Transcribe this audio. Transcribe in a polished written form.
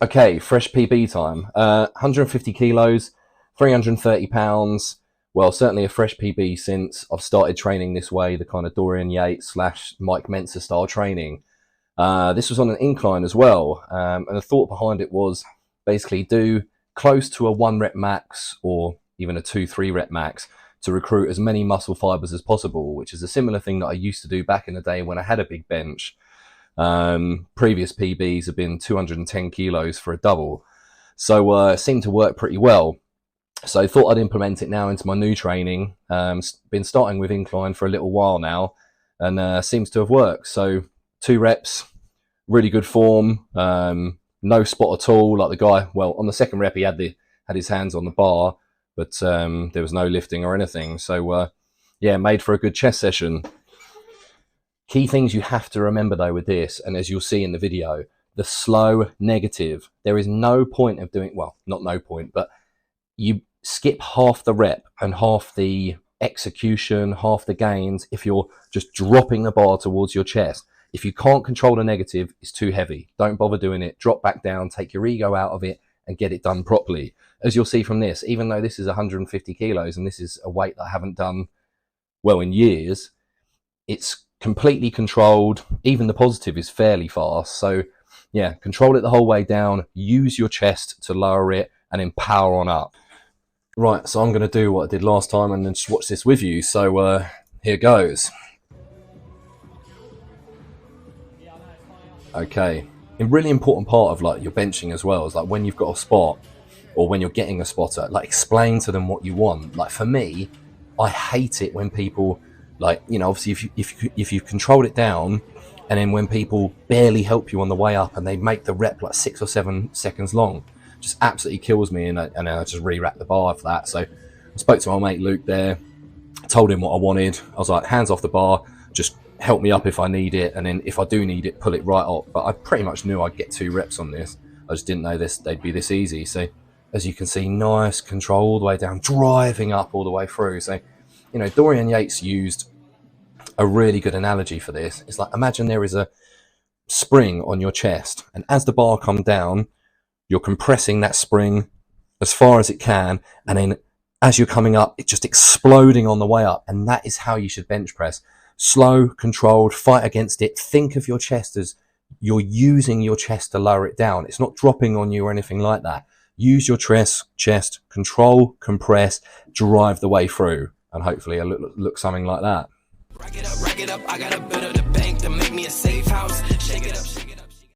Okay, fresh PB time. 150 kilos, 330 pounds. Well, certainly a fresh PB since I've started training this way, the kind of Dorian Yates / Mike Mentzer style training. This was on an incline as well. And the thought behind it was basically do close to a 1 rep max or even a 2-3 rep max to recruit as many muscle fibers as possible, which is a similar thing that I used to do back in the day when I had a big bench. Previous PBs have been 210 kilos for a double. So it seemed to work pretty well. So I thought I'd implement it now into my new training. Been starting with incline for a little while now and seems to have worked. So 2 reps, really good form, no spot at all. Like the guy, well, on the 2nd rep, he had his hands on the bar, but there was no lifting or anything. So yeah, made for a good chest session. Key things you have to remember though with this, and as you'll see in the video, the slow negative. There is no point of doing, well, not no point, but you skip half the rep and half the execution, half the gains if you're just dropping the bar towards your chest. If you can't control the negative, it's too heavy. Don't bother doing it. Drop back down, take your ego out of it and get it done properly. As you'll see from this, even though this is 150 kilos and this is a weight that I haven't done, well, in years, it's completely controlled. Even the positive is fairly fast. So yeah, control it the whole way down. Use your chest to lower it and then power on up. Right, so I'm going to do what I did last time and then just watch this with you. So here goes. Okay, a really important part of like your benching as well is like when you've got a spot or when you're getting a spotter, like explain to them what you want. Like for me, I hate it when people, like, you know, obviously if you've controlled it down and then when people barely help you on the way up and they make the rep like 6 or 7 seconds long, just absolutely kills me, and I just re-rack the bar for that. So I spoke to my mate Luke there, told him what I wanted. I was like, hands off the bar, just help me up if I need it, and then if I do need it, pull it right up. But I pretty much knew I'd get 2 reps on this. I just didn't know they'd be this easy. So as you can see, nice control all the way down, driving up all the way through. So, you know, Dorian Yates used a really good analogy for this. It's like, imagine there is a spring on your chest, and as the bar comes down, you're compressing that spring as far as it can, and then as you're coming up, it's just exploding on the way up. And that is how you should bench press. Slow, controlled, fight against it. Think of your chest as you're using your chest to lower it down. It's not dropping on you or anything like that. Use your chest, control, compress, drive the way through, and hopefully it'll look something like that. Rack it up, I got a bit of the